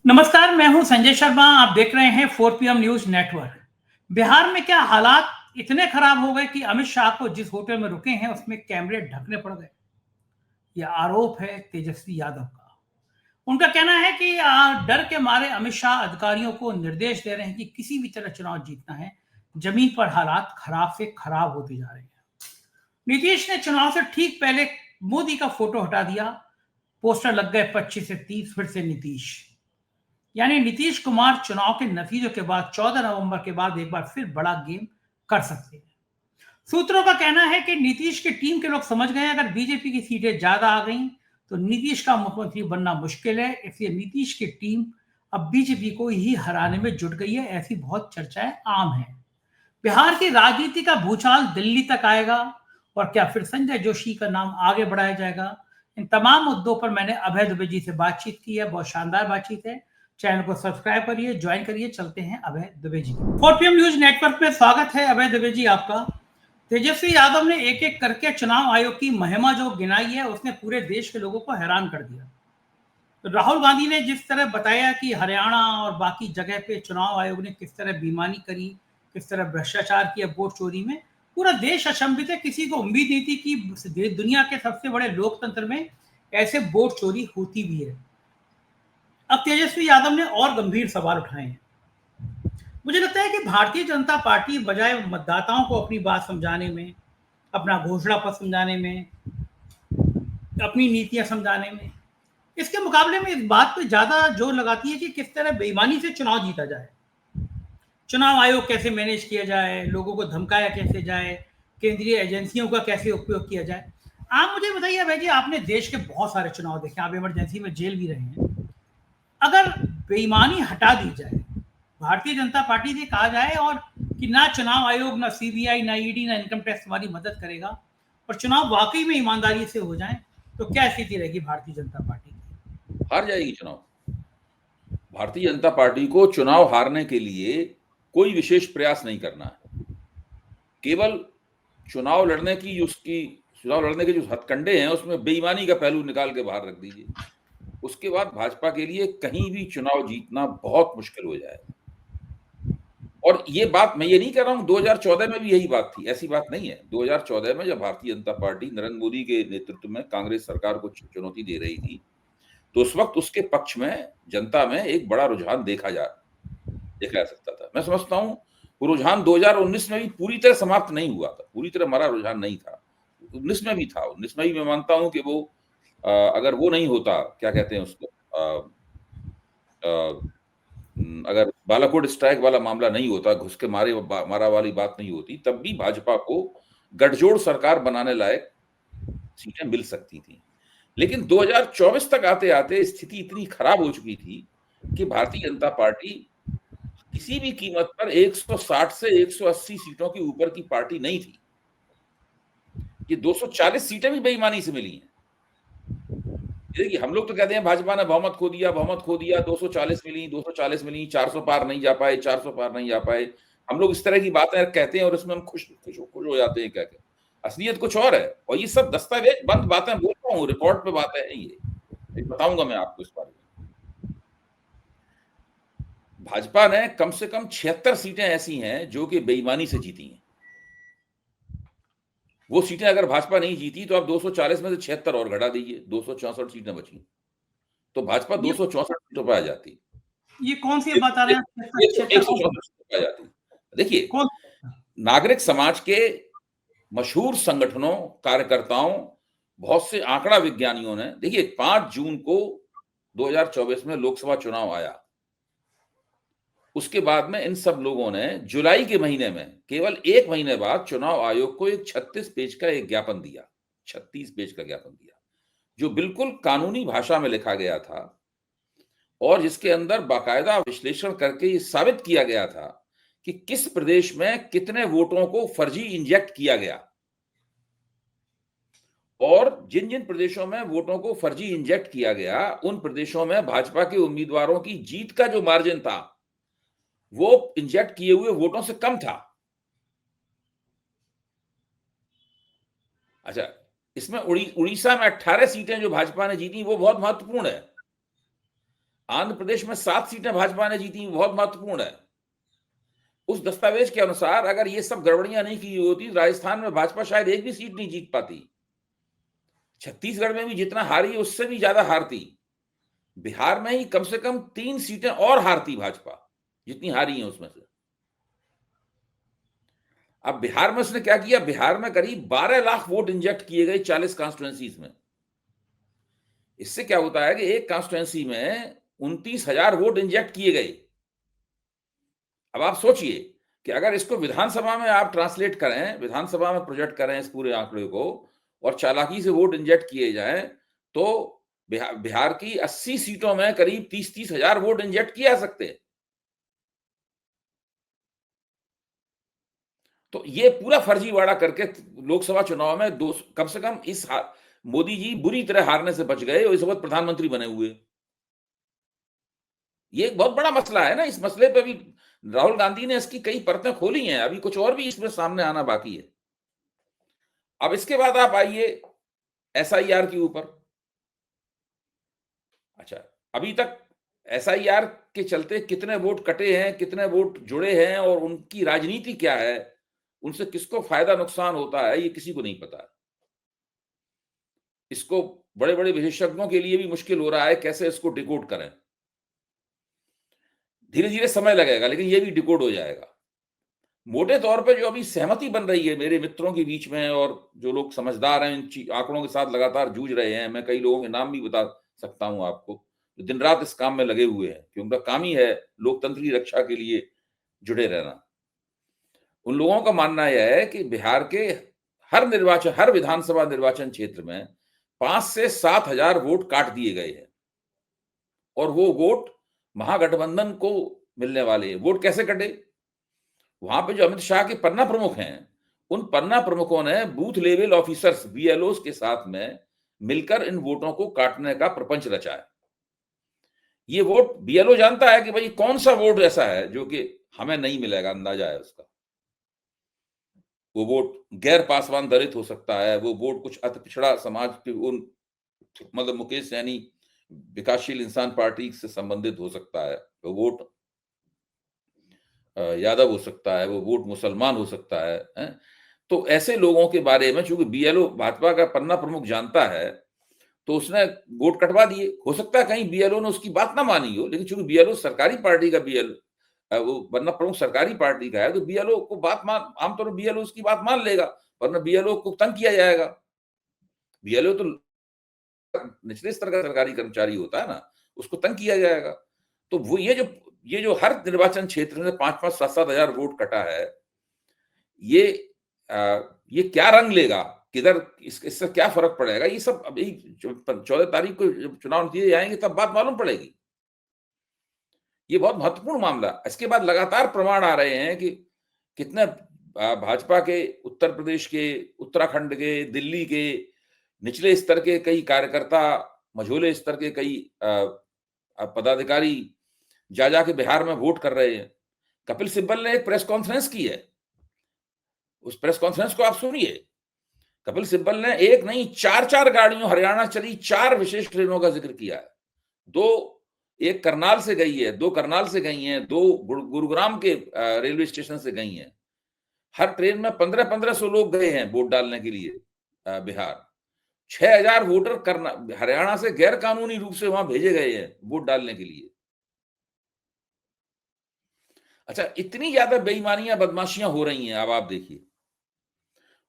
नमस्कार, मैं हूं संजय शर्मा। आप देख रहे हैं 4 PM न्यूज नेटवर्क। बिहार में क्या हालात इतने खराब हो गए कि अमित शाह को जिस होटल में रुके हैं उसमें कैमरे ढकने पड़ गए। यह आरोप है तेजस्वी यादव का। उनका कहना है कि डर के मारे अमित शाह अधिकारियों को निर्देश दे रहे हैं कि किसी भी तरह चुनाव जीतना है। जमीन पर हालात खराब से खराब होते जा रहे हैं। नीतीश ने चुनाव से ठीक पहले मोदी का फोटो हटा दिया। पोस्टर लग गए 25 से 30, फिर से नीतीश। यानी नीतीश कुमार चुनाव के नतीजों के बाद 14 नवंबर के बाद एक बार फिर बड़ा गेम कर सकते हैं। सूत्रों का कहना है कि नीतीश की टीम के लोग समझ गए अगर बीजेपी की सीटें ज्यादा आ गई तो नीतीश का मुख्यमंत्री बनना मुश्किल है। इसलिए नीतीश की टीम अब बीजेपी को ही हराने में जुट गई है। ऐसी बहुत चर्चाएं आम हैं। बिहार की राजनीति का भूचाल दिल्ली तक आएगा और क्या फिर संजय जोशी का नाम आगे बढ़ाया जाएगा? इन तमाम मुद्दों पर मैंने अभय दुबे जी से बातचीत की है। बहुत शानदार बातचीत है। चैनल को सब्सक्राइब करिए, ज्वाइन करिए। चलते हैं अभय Dubey ji. 4 PM news network में स्वागत है अभय दुबे जी आपका। तेजस्वी यादव ने एक एक करके चुनाव आयोग की महिमा जो गिनाई है उसने पूरे देश के लोगों को हैरान कर दिया। तो राहुल गांधी ने जिस तरह बताया कि हरियाणा और बाकी जगह पे चुनाव आयोग ने किस तरह बेईमानी करी, किस तरह भ्रष्टाचार किया वोट चोरी में, पूरा देश अचंभित है। किसी को उम्मीद नहीं थी कि दुनिया के सबसे बड़े लोकतंत्र में ऐसे वोट चोरी होती भी है। अब तेजस्वी यादव ने और गंभीर सवाल उठाए हैं। मुझे लगता है कि भारतीय जनता पार्टी बजाय मतदाताओं को अपनी बात समझाने में, अपना घोषणा पत्र समझाने में, अपनी नीतियां समझाने में, इसके मुकाबले में इस बात पे ज्यादा जोर लगाती है कि किस तरह बेईमानी से चुनाव जीता जाए, चुनाव आयोग कैसे मैनेज किया जाए, लोगों को धमकाया कैसे जाए, केंद्रीय एजेंसियों का कैसे उपयोग किया जाए। आप मुझे बताइए भाई जी, आपने देश के बहुत सारे चुनाव देखे, आप इमरजेंसी में जेल भी रहे हैं। अगर बेईमानी हटा दी जाए, भारतीय जनता पार्टी से कहा जाए और कि ना चुनाव आयोग, ना सीबीआई, ना ईडी, ना इनकम टैक्स हमारी मदद करेगा और चुनाव वाकई में ईमानदारी से हो जाए, तो क्या स्थिति रहेगी भारतीय जनता पार्टी की? हार जाएगी चुनाव। भारतीय जनता पार्टी को चुनाव हारने के लिए कोई विशेष प्रयास नहीं करना है। केवल चुनाव लड़ने के जो हथकंडे हैं उसमें बेईमानी का पहलू निकाल के बाहर रख दीजिए। उसके बाद भाजपा के लिए कहीं भी चुनाव जीतना बहुत मुश्किल हो जाएगा। और ये बात मैं ये नहीं कह रहा हूं 2014 में भी यही बात थी, ऐसी बात नहीं है। 2014 में जब भारतीय जनता पार्टी नरेंद्र मोदी के नेतृत्व में कांग्रेस सरकार को चुनौती दे रही थी तो उस वक्त उसके पक्ष में जनता में एक बड़ा रुझान देखा जा सकता था। मैं समझता हूं वो रुझान 2019 में भी पूरी तरह समाप्त नहीं हुआ था, पूरी तरह मरा रुझान नहीं था। 19 में भी था। 19 में भी मैं मानता हूं कि वो अगर वो नहीं होता, क्या कहते हैं उसको, अगर बालाकोट स्ट्राइक वाला मामला नहीं होता, घुस के मारा वाली बात नहीं होती, तब भी भाजपा को गठजोड़ सरकार बनाने लायक सीटें मिल सकती थी। लेकिन 2024 तक आते आते स्थिति इतनी खराब हो चुकी थी कि भारतीय जनता पार्टी किसी भी कीमत पर 160 से 180 सीटों के ऊपर की पार्टी नहीं थी। ये 240 सीटें भी बेईमानी से मिली हैं। देखिए, हम लोग तो कहते हैं भाजपा ने बहुमत खो दिया, 240 मिली, 240 मिली, 400 पार नहीं जा पाए, 400 पार नहीं जा पाए। हम लोग इस तरह की बातें कहते हैं और इसमें हम खुश हो जाते हैं। कहते असलियत कुछ और है। और ये सब दस्तावेज बंद बातें बोल रहा हूँ, रिकॉर्ड पे बातें हैं। ये बताऊंगा मैं आपको इस बारे में। भाजपा ने कम से कम 76 सीटें ऐसी हैं जो कि बेईमानी से जीती हैं। वो सीटें अगर भाजपा नहीं जीती तो आप 240 में से 76 और घटा दीजिए, 264 सीटें बची, तो भाजपा 264 सीटों पर आ जाती। ये कौन सी बता रहे हैं? 164 सीटों पर आ जाती। देखिए, कौन? नागरिक समाज के मशहूर संगठनों, कार्यकर्ताओं, बहुत से आंकड़ा विज्ञानियों ने, देखिए 5 जून को 2024 में लोकसभा चुनाव आया। उसके बाद में इन सब लोगों ने जुलाई के महीने में, केवल 1 महीने बाद, चुनाव आयोग को एक 36 पेज का एक ज्ञापन दिया, 36 पेज का ज्ञापन दिया, जो बिल्कुल कानूनी भाषा में लिखा गया था और जिसके अंदर बाकायदा विश्लेषण करके ये साबित किया गया था कि किस प्रदेश में कितने वोटों को फर्जी इंजेक्ट किया गया और जिन जिन प्रदेशों में वोटों को फर्जी इंजेक्ट किया गया उन प्रदेशों में भाजपा के उम्मीदवारों की जीत का जो मार्जिन था वो इंजेक्ट किए हुए वोटों से कम था। अच्छा, इसमें उड़ीसा में 18 सीटें जो भाजपा ने जीती वो बहुत महत्वपूर्ण है। आंध्र प्रदेश में 7 सीटें भाजपा ने जीती, बहुत महत्वपूर्ण है। उस दस्तावेज के अनुसार अगर ये सब गड़बड़ियां नहीं की होती, राजस्थान में भाजपा शायद एक भी सीट नहीं जीत पाती। छत्तीसगढ़ में भी जितना हारी उससे भी ज्यादा हारती। बिहार में ही कम से कम 3 सीटें और हारती भाजपा, जितनी हारी है उसमें से। अब बिहार में उसने क्या किया, बिहार में करीब 12 लाख वोट इंजेक्ट किए गए 40 कॉन्स्टिट्यूएंसीज में। इससे क्या होता है कि एक कॉन्स्टिट्यूएंसी में 29,000 वोट इंजेक्ट किए गए। अब आप सोचिए कि अगर इसको विधानसभा में आप ट्रांसलेट करें, विधानसभा में प्रोजेक्ट करें इस पूरे आंकड़े को, और चालाकी से वोट इंजेक्ट किए जाएं, तो बिहार की 80 सीटों में करीब 30-30 हजार वोट इंजेक्ट किए जा सकते हैं। तो ये पूरा फर्जीवाड़ा करके लोकसभा चुनाव में कम से कम मोदी जी बुरी तरह हारने से बच गए और इस वक्त प्रधानमंत्री बने हुए। ये एक बहुत बड़ा मसला है ना। इस मसले पे भी राहुल गांधी ने इसकी कई परतें खोली हैं, अभी कुछ और भी इसमें सामने आना बाकी है। अब इसके बाद आप आइए एसआईआर के ऊपर। अच्छा, अभी तक एसआईआर के चलते कितने वोट कटे हैं, कितने वोट जुड़े हैं और उनकी राजनीति क्या है, उनसे किसको फायदा नुकसान होता है, ये किसी को नहीं पता। इसको बड़े बड़े विशेषज्ञों के लिए भी मुश्किल हो रहा है कैसे इसको डिकोड करें। धीरे धीरे समय लगेगा, लेकिन ये भी डिकोड हो जाएगा। मोटे तौर पे जो अभी सहमति बन रही है मेरे मित्रों के बीच में, और जो लोग समझदार हैं, इन आंकड़ों के साथ लगातार जूझ रहे हैं, मैं कई लोगों के नाम भी बता सकता हूं आपको, जो दिन रात इस काम में लगे हुए हैं, कि उनका काम ही है लोकतंत्र की रक्षा के लिए जुड़े रहना। उन लोगों का मानना यह है कि बिहार के हर विधानसभा निर्वाचन क्षेत्र में 5 से 7 हजार वोट काट दिए गए हैं, और वो वोट महागठबंधन को मिलने वाले हैं। वोट कैसे कटे? वहां पे जो अमित शाह के पन्ना प्रमुख हैं, उन पन्ना प्रमुखों ने बूथ लेवल ऑफिसर्स बीएलओस के साथ में मिलकर इन वोटों को काटने का प्रपंच रचा है। ये वोट बीएलओ जानता है कि भाई कौन सा वोट ऐसा है जो कि हमें नहीं मिलेगा, अंदाजा है उसका। वो वोट गैर पासवान दलित हो सकता है, वो वोट कुछ अति पिछड़ा समाज के उन, मतलब मुकेश सैनी विकासशील इंसान पार्टी से संबंधित हो सकता है, वो वोट यादव हो सकता है, वो वोट मुसलमान हो सकता है? तो ऐसे लोगों के बारे में चूंकि बीएलओ भाजपा का पन्ना प्रमुख जानता है, तो उसने वोट कटवा दिए। हो सकता है कहीं बीएलओ ने उसकी बात ना मानी हो, लेकिन चूंकि बीएलओ सरकारी पार्टी का वो पन्ना प्रमुख सरकारी पार्टी का है, तो बीएलओ को आमतौर पर बीएलओ उसकी बात मान लेगा, वरना बीएलओ को तंग किया जाएगा। बीएलओ तो निचले स्तर का सरकारी कर्मचारी होता है ना, उसको तंग किया जाएगा। तो वो ये जो हर निर्वाचन क्षेत्र में 5-5, 7-7 हजार वोट कटा है, ये क्या रंग लेगा, किधर इससे क्या फर्क पड़ेगा, ये सब अभी 14 तारीख को चुनाव नतीजे आएंगे तब बात मालूम पड़ेगी। ये बहुत महत्वपूर्ण मामला। इसके बाद लगातार प्रमाण आ रहे हैं कि कितने भाजपा के, उत्तर प्रदेश के, उत्तराखंड के, दिल्ली के निचले स्तर के कई कार्यकर्ता, मझोले स्तर के कई पदाधिकारी जाके बिहार में वोट कर रहे हैं। कपिल सिब्बल ने एक प्रेस कॉन्फ्रेंस की है, उस प्रेस कॉन्फ्रेंस को आप सुनिए। कपिल सिब्बल ने एक नहीं 4-4 गाड़ियों हरियाणा चली, 4 विशेष ट्रेनों का जिक्र किया है। एक करनाल से गई है, 2 करनाल से गई हैं, 2 गुरुग्राम के रेलवे स्टेशन से गई हैं। हर ट्रेन में 1500 लोग गए हैं वोट डालने के लिए बिहार। 6,000 वोटर हरियाणा से गैर कानूनी रूप से वहां भेजे गए हैं वोट डालने के लिए। अच्छा, इतनी ज्यादा बेईमानियां, बदमाशियां हो रही हैं। अब आप देखिए,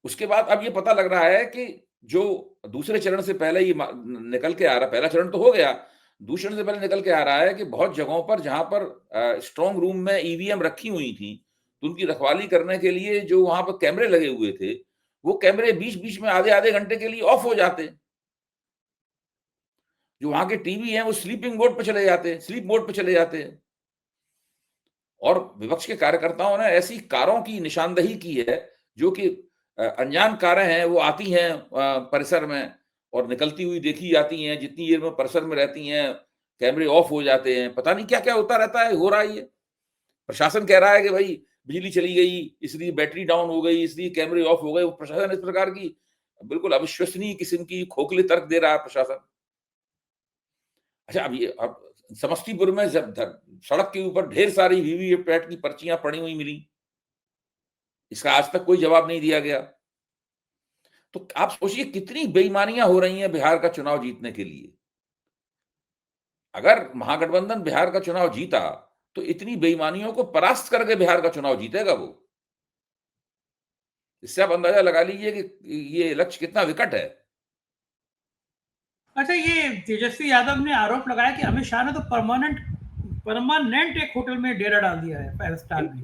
उसके बाद अब ये पता लग रहा है कि जो दूसरे चरण से पहले ये निकल के आ रहा, पहला चरण तो हो गया, दूसरे चरण से पहले निकल के आ रहा है कि बहुत जगहों पर जहां पर स्ट्रांग रूम में ईवीएम रखी हुई थी, तो उनकी रखवाली करने के लिए जो वहां पर कैमरे लगे हुए थे, वो कैमरे बीच बीच में आधे घंटे के लिए ऑफ हो जाते। जो वहां के टीवी हैं वो स्लीपिंग मोड पे चले जाते हैं, स्लीप मोड पे चले जाते हैं। और विपक्ष के कार्यकर्ताओं ने ऐसी कारों की निशानदही की है जो कि अनजान कारें हैं, वो आती हैं परिसर में और निकलती हुई देखी जाती हैं। जितनी देर में परिसर में रहती हैं, कैमरे ऑफ हो जाते हैं। पता नहीं क्या क्या होता रहता है, हो रहा है ये। प्रशासन कह रहा है कि भाई बिजली चली गई, इसलिए बैटरी डाउन हो गई, इसलिए कैमरे ऑफ हो गए। वो प्रशासन इस प्रकार की बिल्कुल अविश्वसनीय किस्म की खोखले तर्क दे रहा है प्रशासन। अच्छा, अब समस्तीपुर में जब सड़क के ऊपर ढेर सारी वीवीपैट की पर्चियां पड़ी हुई मिली, इसका आज तक कोई जवाब नहीं दिया गया। तो आप सोचिए कितनी बेईमानियां हो रही हैं बिहार का चुनाव जीतने के लिए। अगर महागठबंधन बिहार का चुनाव जीता तो इतनी बेईमानियों को परास्त करके बिहार का चुनाव जीतेगा वो। इससे आप अंदाजा लगा लीजिए कि ये लक्ष्य कितना विकट है। अच्छा, ये तेजस्वी यादव ने आरोप लगाया कि अमित शाह ने तो परमानेंट एक होटल में डेरा डाल दिया है 5 स्टार में।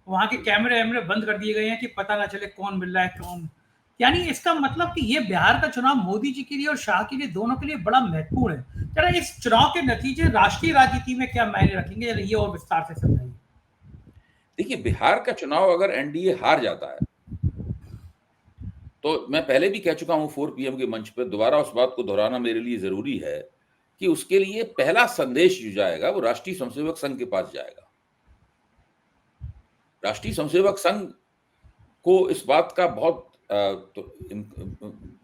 वहां के कैमरे वैमरे बंद कर दिए गए हैं कि पता ना चले कौन मिल रहा है कौन। यानी इसका मतलब कि ये बिहार का चुनाव मोदी जी के लिए और शाह के लिए, दोनों के लिए बड़ा महत्वपूर्ण है। जरा इस चुनाव के नतीजे राष्ट्रीय राजनीति में क्या मायने रखेंगे, ये और विस्तार से समझाइए। देखिए, बिहार का चुनाव अगर एनडीए हार जाता है तो मैं पहले भी कह चुका हूं 4 पीएम के मंच पर, दोबारा उस बात को दोहराना मेरे लिए जरूरी है कि उसके लिए पहला संदेश जो जाएगा वो राष्ट्रीय स्वयंसेवक संघ के पास जाएगा। राष्ट्रीय स्वयंसेवक संघ को इस बात का बहुत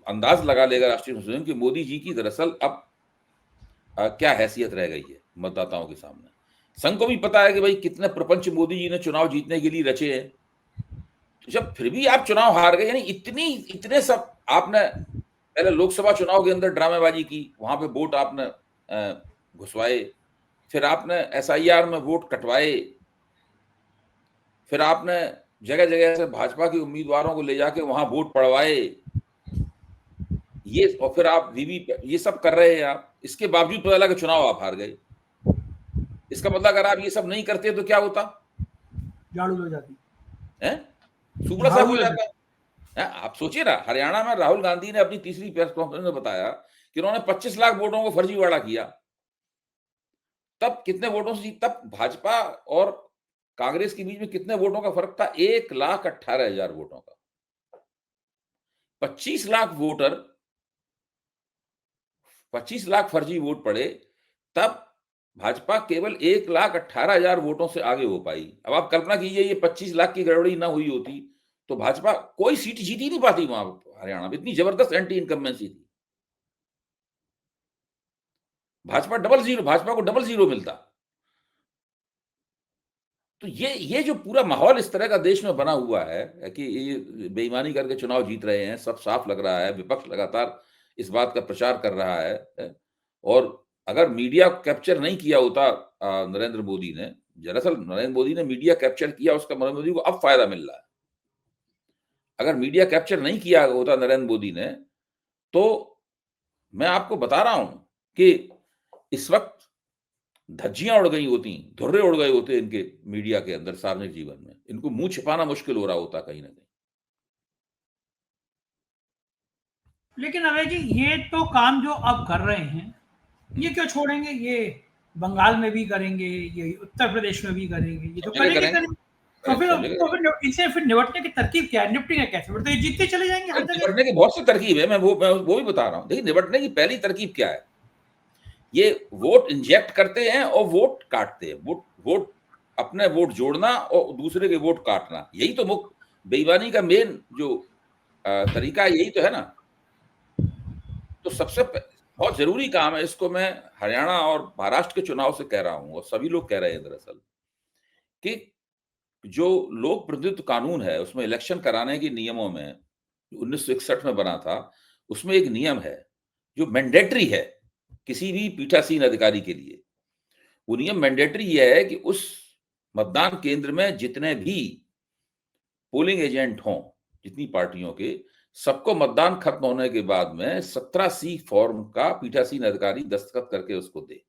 अंदाज लगा लेगा राष्ट्रीय स्वयंसेवक संघ कि मोदी जी की दरअसल अब क्या हैसियत रह गई है मतदाताओं के सामने। संघ को भी पता है कि भाई कितने प्रपंच मोदी जी ने चुनाव जीतने के लिए रचे हैं। तो जब फिर भी आप चुनाव हार गए, यानी इतने सब आपने पहले लोकसभा चुनाव के अंदर ड्रामेबाजी की, वहां पे वोट आपने घुसवाए, फिर आपने एसआईआर में वोट कटवाए, फिर आपने जगह जगह से भाजपा के उम्मीदवारों को ले जाके वहां वोट पड़वाए, ये, और फिर आप ये सब कर रहे हैं आप। इसके बावजूद पता लगा चुनाव आप हार गए। इसका मतलब अगर आप ये सब नहीं करते तो क्या होता? झाड़ू हो जाती है, सुबह साफ हो जाता है। आप सोचिए ना, हरियाणा में राहुल गांधी ने अपनी तीसरी प्रेस कॉन्फ्रेंस में बताया कि उन्होंने 25 लाख वोटों को फर्जीवाड़ा किया। तब कितने वोटों से तब भाजपा और कांग्रेस के बीच में कितने वोटों का फर्क था? 1,18,000 वोटों का। 25 लाख वोटर, 25 लाख फर्जी वोट पड़े, तब भाजपा केवल 1,18,000 वोटों से आगे हो पाई। अब आप कल्पना कीजिए ये 25 लाख की गड़बड़ी ना हुई होती तो भाजपा कोई सीट जीत ही नहीं पाती वहां हरियाणा में। इतनी जबरदस्त एंटी इनकम्बेंसी थी। भाजपा को डबल जीरो मिलता। तो ये जो पूरा माहौल इस तरह का देश में बना हुआ है कि ये बेईमानी करके चुनाव जीत रहे हैं, सब साफ लग रहा है। विपक्ष लगातार इस बात का प्रचार कर रहा है। और अगर मीडिया कैप्चर नहीं किया होता नरेंद्र मोदी ने, दरअसल नरेंद्र मोदी ने मीडिया कैप्चर किया, उसका नरेंद्र मोदी को अब फायदा मिल रहा है। अगर मीडिया कैप्चर नहीं किया होता नरेंद्र मोदी ने, तो मैं आपको बता रहा हूं कि इस वक्त धज्जियां उड़ गई होती, धुर्रे उड़ गए होते इनके मीडिया के अंदर, सार्वजनिक जीवन में। इनको मुंह छिपाना मुश्किल हो रहा होता कहीं ना कहीं। लेकिन अभय जी, ये तो काम जो अब कर रहे हैं, ये क्यों छोड़ेंगे? ये बंगाल में भी करेंगे, ये उत्तर प्रदेश में भी करेंगे, ये तो करेंगे। तो फिर इनसे फिर निपटने की तरकीब क्या है? निपटेंगे कैसे? तो ये जीतते चले जाएंगे हर जगह। निपटने की बहुत सी तरकीब है, मैं वो भी बता रहा हूँ। देखिए, निपटने की पहली तरकीब क्या है? ये वोट इंजेक्ट करते हैं और वोट काटते हैं। वोट अपने वोट जोड़ना और दूसरे के वोट काटना, यही तो मुख्य बेईमानी का मेन जो तरीका है, यही तो है ना। तो सबसे बहुत जरूरी काम है, इसको मैं हरियाणा और महाराष्ट्र के चुनाव से कह रहा हूं और सभी लोग कह रहे हैं दरअसल, कि जो लोक प्रतिनिधित्व कानून है उसमें इलेक्शन कराने के नियमों में 1961 में बना था, उसमें एक नियम है जो मैंडेटरी है किसी भी पीठासीन अधिकारी के लिए। वो नियम मैंडेटरी यह है कि उस मतदान केंद्र में जितने भी पोलिंग एजेंट हों, जितनी पार्टियों के, सबको मतदान खत्म होने के बाद में 17C फॉर्म का पीठासीन अधिकारी दस्तखत करके उसको दे।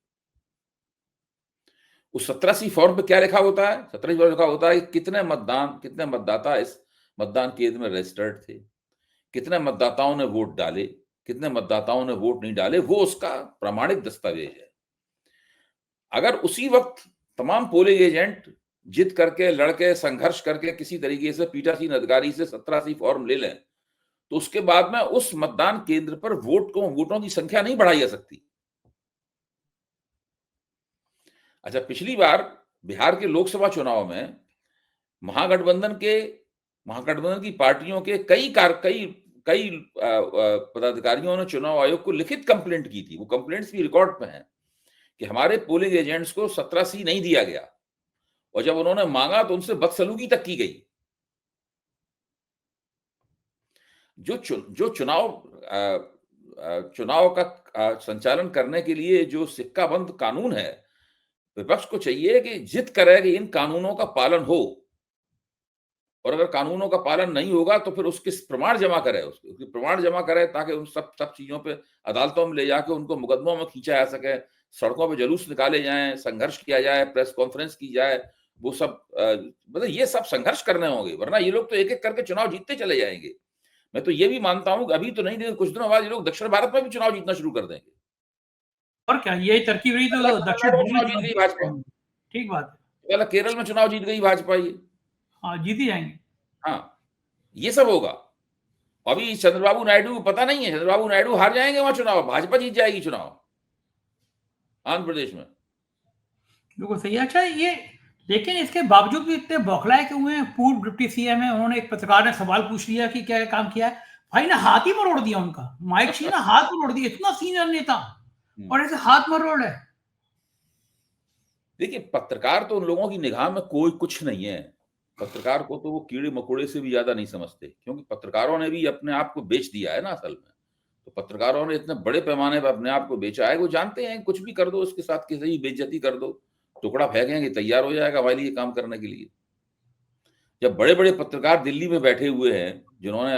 उस 17C फॉर्म पे क्या लिखा होता है? 17C फॉर्म लिखा होता है कि कितने मतदाता इस मतदान केंद्र में रजिस्टर्ड थे, कितने मतदाताओं ने वोट डाले, कितने मतदाताओं ने वोट नहीं डाले, वो उसका प्रामाणिक दस्तावेज है। अगर उसी वक्त तमाम पोलिंग एजेंट जिद करके, लड़के, संघर्ष करके किसी तरीके से पीठासीन अधिकारी से 17C फॉर्म ले लें, तो उसके बाद में उस मतदान केंद्र पर वोटों की संख्या नहीं बढ़ाई जा सकती। अच्छा, पिछली बार बिहार के लोकसभा चुनाव में महागठबंधन की पार्टियों के कई पदाधिकारियों ने चुनाव आयोग को लिखित कंप्लेंट की थी। वो कंप्लेंट्स भी रिकॉर्ड पे हैं कि हमारे पोलिंग एजेंट्स को 17 सी नहीं दिया गया, और जब उन्होंने मांगा तो उनसे बदसलूकी तक की गई। जो चुनाव का संचालन करने के लिए जो सिक्काबंद कानून है, विपक्ष को चाहिए कि जिद करे कि इन कानूनों का पालन हो, और अगर कानूनों का पालन नहीं होगा तो फिर उसके प्रमाण जमा करे, उसके प्रमाण जमा करे, ताकि उन सब चीजों पे अदालतों में ले जाके उनको मुकदमों में खींचा जा सके, सड़कों पे जुलूस निकाले जाएं, संघर्ष किया जाए, प्रेस कॉन्फ्रेंस की जाए, वो सब मतलब ये सब संघर्ष करने होंगे, वरना ये लोग तो एक एक करके चुनाव जीतते चले जाएंगे। मैं तो ये भी मानता हूं कि अभी तो नहीं, कुछ दिनों बाद ये लोग दक्षिण भारत में भी चुनाव जीतना शुरू कर देंगे। और क्या, ये तरकीब रही तो दक्षिण चुनाव जीत गई भाजपा। ठीक बात है। पहले केरल में चुनाव जीत गई भाजपा, ये हाँ, जीत ही जाएंगे। हाँ, ये सब होगा। अभी चंद्रबाबू नायडू को पता नहीं है, चंद्रबाबू नायडू हार जाएंगे वहां चुनाव, भाजपा जीत जाएगी चुनाव आंध्र प्रदेश में। बिल्कुल सही है। अच्छा, ये लेकिन इसके बावजूद भी इतने बौखलाए के हुए हैं। पूर्व डिप्टी सीएम है, उन्होंने, एक पत्रकार ने सवाल पूछ लिया कि क्या काम किया है, भाई ने हाथ ही मरोड़ दिया उनका, माइक छी ना हाथ मरोड़ दिया, इतना सीनियर नेता और ऐसे हाथ मरोड़ है। देखिए, पत्रकार तो उन लोगों की निगाह में कोई कुछ नहीं है। पत्रकार को तो वो कीड़े मकोड़े से भी ज्यादा नहीं समझते, क्योंकि पत्रकारों ने भी अपने आप को बेच दिया है ना असल में। तो पत्रकारों ने इतने बड़े पैमाने पर अपने आप को बेचा है, वो जानते हैं कुछ भी कर दो उसके साथ, किसी भी बेइज्जती कर दो, टुकड़ा फेंकेंगे, तैयार हो जाएगा हमारे लिए काम करने के लिए। जब बड़े बड़े पत्रकार दिल्ली में बैठे हुए हैं, जिन्होंने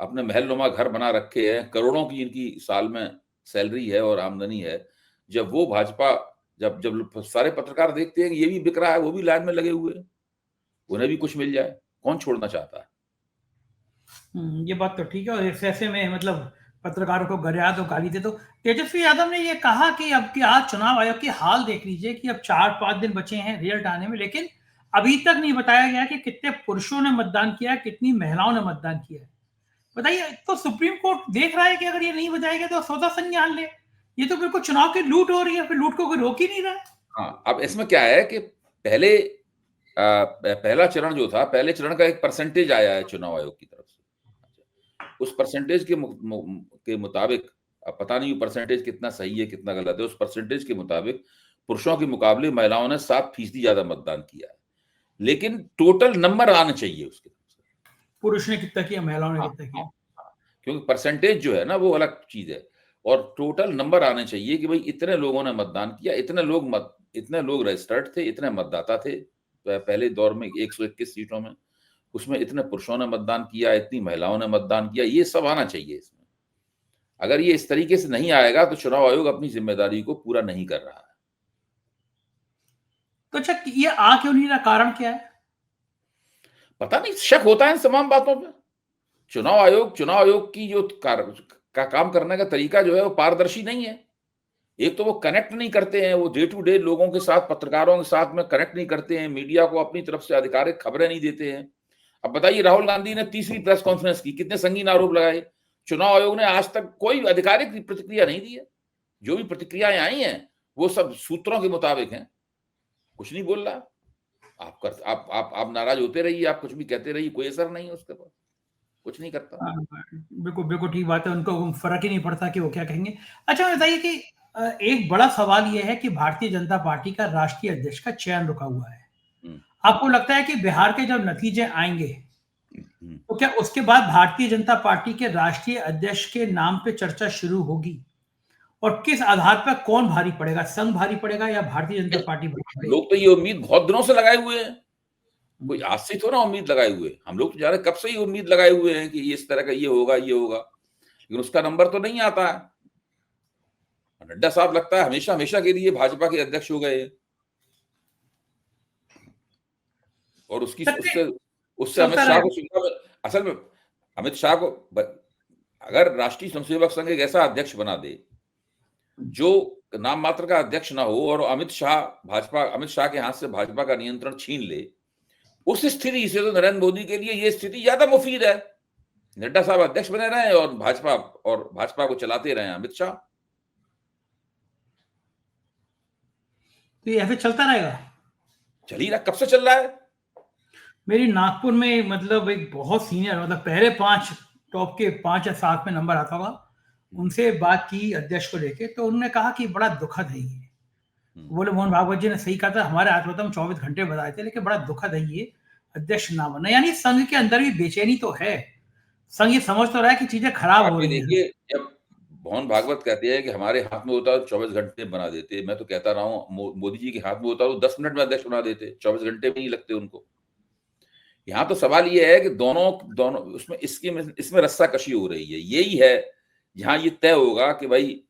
अपने महलनुमा घर बना रखे हैं, करोड़ों की इनकी साल में सैलरी है और आमदनी है, जब वो भाजपा, जब जब सारे पत्रकार देखते हैं कि ये भी बिक रहा है, वो भी लाइन में लगे हुए हैं, उन्हें भी कुछ मिल जाए, कौन छोड़ना चाहता है? ये बात तो ठीक है। और ऐसे में मतलब पत्रकारों को गरिया दो, गाली दे दो। तेजस्वी यादव ने ये कहा कि अब की आज चुनाव आयोग की हाल देख लीजिए कि अब 4-5 दिन बचे हैं रिजल्ट आने में, लेकिन अभी तक नहीं बताया गया कि कितने पुरुषों ने मतदान किया, कितनी महिलाओं ने मतदान किया। बताइए, तो सुप्रीम कोर्ट देख रहा है कि अगर ये नहीं बताएगा तो स्वतः संज्ञान ले। ये तो बिल्कुल चुनाव की लूट हो रही है, फिर लूट को कोई रोक ही नहीं रहा है। हाँ, अब इसमें क्या है कि पहला चरण जो था, पहले चरण का एक परसेंटेज आया है चुनाव आयोग की तरफ से। उस परसेंटेज के मुताबिक, अब पता नहीं परसेंटेज कितना सही है कितना गलत है, उस परसेंटेज के मुताबिक पुरुषों के मुकाबले महिलाओं ने 7% ज्यादा मतदान किया है, लेकिन टोटल नंबर आना चाहिए उसके, पुरुष ने कितना किया, महिलाओं ने कितना किया, क्योंकि परसेंटेज जो है ना वो अलग चीज है, और टोटल नंबर आने चाहिए कि भाई इतने लोगों ने मतदान किया, इतने लोग रजिस्टर्ड थे, इतने मतदाता थे पहले दौर में 121 सीटों में, उसमें इतने पुरुषों ने मतदान किया, इतनी महिलाओं ने मतदान किया, ये सब आना चाहिए इसमें। अगर ये इस तरीके से नहीं आएगा तो चुनाव आयोग अपनी जिम्मेदारी को पूरा नहीं कर रहा है। तो अच्छा, ये आ क्यों नहीं रहा, कारण क्या है? पता नहीं, शक होता है इन तमाम बातों पे। चुनाव आयोग की जो काम करने का तरीका जो है वो पारदर्शी नहीं है। एक तो वो कनेक्ट नहीं करते हैं, वो डे टू डे लोगों के साथ, पत्रकारों के साथ में कनेक्ट नहीं करते हैं, मीडिया को अपनी तरफ से आधिकारिक खबरें नहीं देते हैं। अब बताइए, राहुल गांधी ने 30वीं प्रेस कॉन्फ्रेंस की, कितने संगीन आरोप लगाए, चुनाव आयोग ने आज तक कोई आधिकारिक प्रतिक्रिया नहीं दी है। जो भी प्रतिक्रियाएं आई हैं वो सब सूत्रों के मुताबिक हैं, कुछ नहीं बोल रहा। आप नाराज होते रहिए, आप कुछ भी कहते रहिए, कोई असर नहीं है उसके पास, कुछ नहीं करता। बिल्कुल बिल्कुल ठीक बात है, उनको फर्क ही नहीं पड़ता कि वो क्या कहेंगे। अच्छा, बताइए कि एक बड़ा सवाल यह है कि भारतीय जनता पार्टी का राष्ट्रीय अध्यक्ष का चयन रुका हुआ है। आपको लगता है कि बिहार के जब नतीजे आएंगे तो क्या उसके बाद भारतीय जनता पार्टी के राष्ट्रीय अध्यक्ष के नाम पे चर्चा शुरू होगी, और किस आधार पर कौन भारी पड़ेगा, संघ भारी पड़ेगा या भारतीय जनता पार्टी भारी पड़ेगी? लोग तो ये उम्मीद बहुत दिनों से लगाए हुए हैं, कोई आज से थोड़ा उम्मीद लगाए हुए, हम लोग तो जा रहे कब से ही उम्मीद लगाए हुए हैं कि इस तरह का ये होगा, लेकिन उसका नंबर तो नहीं आता है। नड्डा साहब लगता है हमेशा के लिए भाजपा के अध्यक्ष हो गए, और उससे अमित शाह को, असल में अमित शाह को अगर राष्ट्रीय स्वयंसेवक संघ एक ऐसा अध्यक्ष बना दे जो नाम मात्र का अध्यक्ष ना हो, और अमित शाह के हाथ से भाजपा का नियंत्रण छीन ले, उस स्थिति से तो नरेंद्र मोदी के लिए ये स्थिति ज्यादा मुफीद है। नड्डा साहब अध्यक्ष बने रहे और भाजपा को चलाते रहे अमित शाह। तो ये ऐसे चलता रहेगा? चल ही रहा, कब से चल रहा है। मेरी नागपुर में मतलब एक बहुत सीनियर, मतलब पहले 5 टॉप के 5 या 7 में नंबर आता होगा, उनसे बात की अध्यक्ष को लेके, तो उन्होंने कहा कि बड़ा दुखद है ये बोले मोहन भागवत जी ने सही कहा था, हमारे हाथ में तो हम 24 घंटे बताए थे, लेकिन बड़ा दुखद है ये अध्यक्ष ना बनना। यानी संघ के अंदर भी बेचैनी तो है, संघ ये समझ तो रहा है कि चीजें खराब आप हो ये रही हैं। देखिए, जब मोहन भागवत कहते हैं कि हमारे हाथ में होता तो 24 घंटे में बना देते, मैं तो कहता रहा हूँ मोदी जी के हाथ में होता तो 10 मिनट में अध्यक्ष बना देते, 24 घंटे भी नहीं लगते उनको। यहाँ तो सवाल ये है कि दोनों दोनों उसमें इसमें रस्साकशी हो रही है। यही है जहां ये तय होगा कि भाई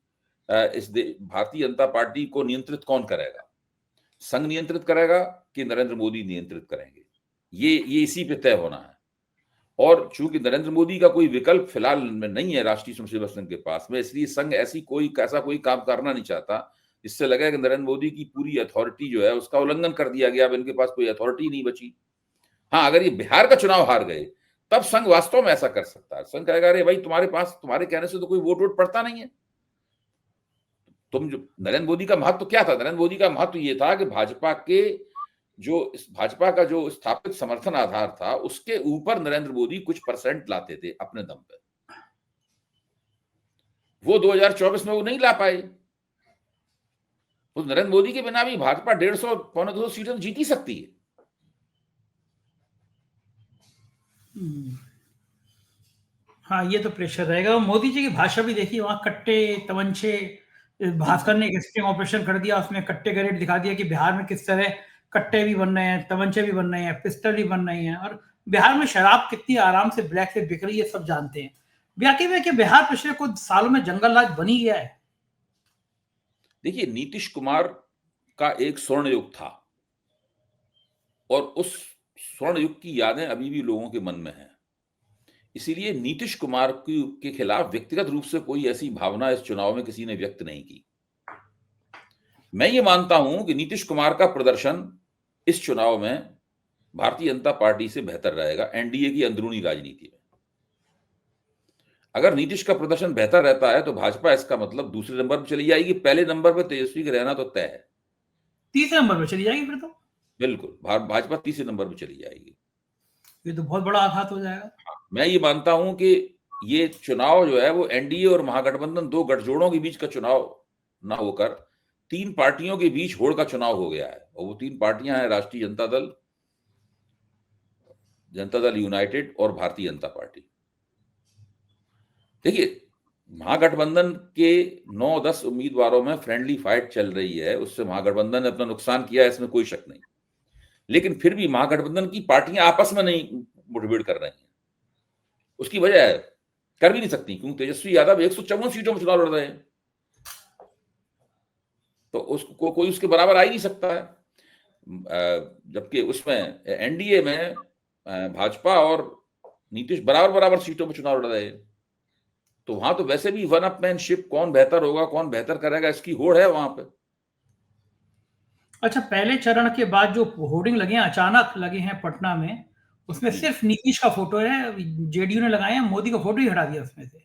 भारतीय जनता पार्टी को नियंत्रित कौन करेगा, संघ नियंत्रित करेगा कि नरेंद्र मोदी नियंत्रित करेंगे। ये इसी पे तय होना है। और चूंकि नरेंद्र मोदी का कोई विकल्प फिलहाल में नहीं है राष्ट्रीय स्वयंसेवक संघ के पास में, इसलिए संघ ऐसा कोई काम करना नहीं चाहता जिससे लगे कि नरेंद्र मोदी की पूरी अथॉरिटी जो है उसका उल्लंघन कर दिया गया, अब इनके पास कोई अथॉरिटी नहीं बची। हाँ, अगर ये बिहार का चुनाव हार गए तब संघ वास्तव में ऐसा कर सकता है। संघ कहेगा अरे भाई तुम्हारे कहने से तो कोई वोट पड़ता नहीं है। नरेंद्र मोदी का महत्व क्या था? नरेंद्र मोदी का महत्व ये था कि भाजपा का जो स्थापित समर्थन आधार था उसके ऊपर नरेंद्र मोदी कुछ परसेंट लाते थे अपने दम पे। वो 2024 में वो नहीं ला पाए। तो नरेंद्र मोदी के बिना भी भाजपा 150 पौने 200 सीटें जीत ही सकती है। हाँ, ये तो प्रेशर रहेगा। और मोदी जी की भाषा भी देखिए, वहाँ कट्टे तमंचे, भास्कर ने एक स्टिंग ऑपरेशन कर दिया, उसमें कट्टे का रेट दिखा दिया कि बिहार में किस तरह कट्टे भी बन रहे हैं, तमंचे भी बन रहे हैं, पिस्टल भी बन रही हैं, और बिहार में शराब कितनी आराम से ब्लैक से बिक रही है सब जानते हैं। बाकी में कि बिहार पिछले कुछ सालों में जंगल राज बन ही गया है। देखिए, नीतीश कुमार का एक स्वर्ण युग था और उस स्वर्ण युग की यादें अभी भी लोगों के मन में हैं। इसीलिए नीतीश कुमार के खिलाफ व्यक्तिगत रूप से कोई ऐसी भावना इस चुनाव में किसी ने व्यक्त नहीं की। मैं ये मानता हूं कि नीतीश कुमार का प्रदर्शन इस चुनाव में भारतीय जनता पार्टी से बेहतर रहेगा एनडीए की अंदरूनी राजनीति में। अगर नीतीश का प्रदर्शन बेहतर रहता है तो भाजपा इसका मतलब दूसरे नंबर पर चली जाएगी, पहले नंबर पर तेजस्वी का रहना तो तय है। तीसरे नंबर पर चली जाएगी फिर तो। बिल्कुल, भाजपा तीसरे नंबर पर चली जाएगी। ये तो बहुत बड़ा आघात हो जाएगा। मैं ये मानता हूं कि ये चुनाव जो है वो एनडीए और महागठबंधन, दो गठजोड़ों के बीच का चुनाव ना होकर तीन पार्टियों के बीच होड़ का चुनाव हो गया है। और वो तीन पार्टियां हैं राष्ट्रीय जनता दल यूनाइटेड और भारतीय जनता पार्टी। देखिए, महागठबंधन के 9-10 उम्मीदवारों में फ्रेंडली फाइट चल रही है, उससे महागठबंधन ने अपना नुकसान किया है, इसमें कोई शक नहीं। लेकिन फिर भी महागठबंधन की पार्टियां आपस में नहीं मुठभेड़ कर रही हैं। उसकी वजह है, कर भी नहीं सकती, क्योंकि तेजस्वी यादव 154 सीटों में चुनाव लड़ रहे हैं, तो उसको कोई उसके बराबर आ ही नहीं सकता है। जबकि उसमें एनडीए में भाजपा और नीतीश बराबर सीटों में चुनाव लड़ रहे हैं, तो वहां तो वैसे भी वन अपमैनशिप, कौन बेहतर होगा, कौन बेहतर करेगा, इसकी होड़ है वहां पे। अच्छा, पहले चरण के बाद जो होर्डिंग लगे हैं, अचानक लगे हैं पटना में, उसमें सिर्फ नीतीश का फोटो है, जेडीयू ने लगाए हैं, मोदी का फोटो ही हटा दिया उसमें से।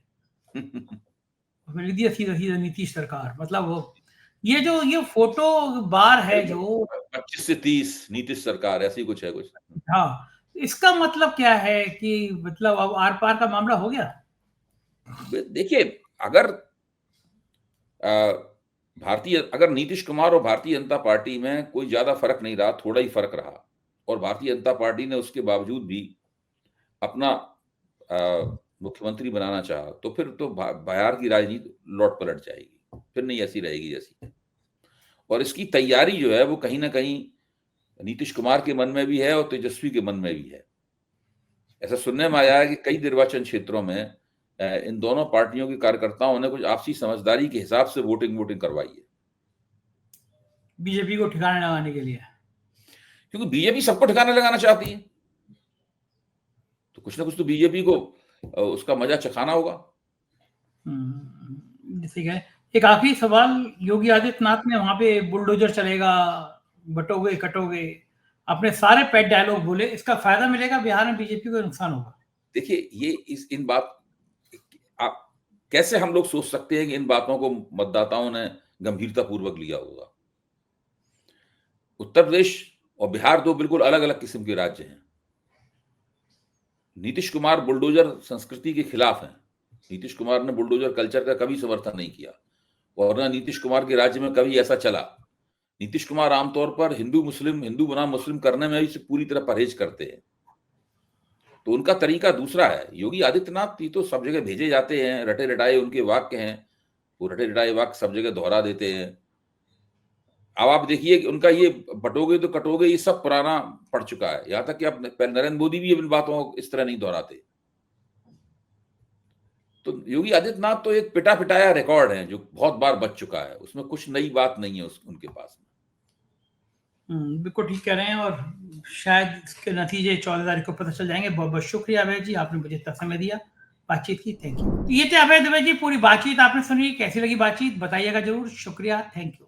लिख दिया सीधा सीधा नीतीश सरकार। मतलब वो ये फोटो बार है जो 25 से 30 नीतीश सरकार, ऐसी कुछ है कुछ। हाँ, इसका मतलब क्या है कि मतलब अब आर पार का मामला हो गया। देखिए, अगर नीतीश कुमार और भारतीय जनता पार्टी में कोई ज्यादा फर्क नहीं रहा, थोड़ा ही फर्क रहा, और भारतीय जनता पार्टी ने उसके बावजूद भी अपना मुख्यमंत्री बनाना चाहा, तो फिर तो बिहार की राजनीति लौट पलट जाएगी, फिर नहीं ऐसी रहेगी जैसी। और इसकी तैयारी जो है वो कहीं ना कहीं नीतीश कुमार के मन में भी है और तेजस्वी के मन में भी है। ऐसा सुनने में आया है कि कई निर्वाचन क्षेत्रों में इन दोनों पार्टियों के कार्यकर्ताओं ने कुछ आपसी समझदारी के हिसाब से वोटिंग करवाई है, बीजेपी को ठिकाने लगाने के लिए, क्योंकि बीजेपी सबको ठिकाने लगाना चाहती है, तो कुछ ना कुछ तो बीजेपी को उसका मजा चखाना होगा। ठीक है। एक आखिरी सवाल, योगी आदित्यनाथ ने वहां पे बुलडोजर चलेगा, बटोगे कटोगे, अपने सारे पेट डायलॉग बोले, इसका फायदा मिलेगा बिहार में, बीजेपी को नुकसान होगा? देखिए, इन बात आप कैसे हम लोग सोच सकते हैं कि इन बातों को मतदाताओं ने गंभीरता पूर्वक लिया होगा? उत्तर प्रदेश और बिहार दो बिल्कुल अलग अलग किस्म के राज्य हैं। नीतीश कुमार बुलडोजर संस्कृति के खिलाफ हैं। नीतीश कुमार ने बुलडोजर कल्चर का कभी समर्थन नहीं किया, और ना नीतीश कुमार के राज्य में कभी ऐसा चला। नीतीश कुमार आमतौर पर हिंदू बनाम मुस्लिम करने में भी पूरी तरह परहेज करते हैं, तो उनका तरीका दूसरा है। योगी आदित्यनाथ ये तो सब जगह भेजे जाते हैं, रटे रटाए उनके वाक्य हैं, वो रटे रटाए वाक्य सब जगह दोहरा देते हैं। अब आप देखिए कि उनका ये बटोगे तो कटोगे, ये सब पुराना पड़ चुका है। यहां तक कि अब नरेंद्र मोदी भी इन बातों को इस तरह नहीं दोहराते। तो योगी आदित्यनाथ तो एक पिटा पिटाया रिकॉर्ड है जो बहुत बार बच चुका है, उसमें कुछ नई बात नहीं है उनके पास। बिल्कुल ठीक कह रहे हैं, और शायद इसके नतीजे 14 तारीख को पता चल जाएंगे। बहुत बहुत शुक्रिया अभय जी, आपने मुझे इतना समय दिया, बातचीत की, थैंक यू। तो ये थे अभय दुबे जी, पूरी बातचीत आपने सुनी, कैसी लगी बातचीत बताइएगा जरूर। शुक्रिया, थैंक यू।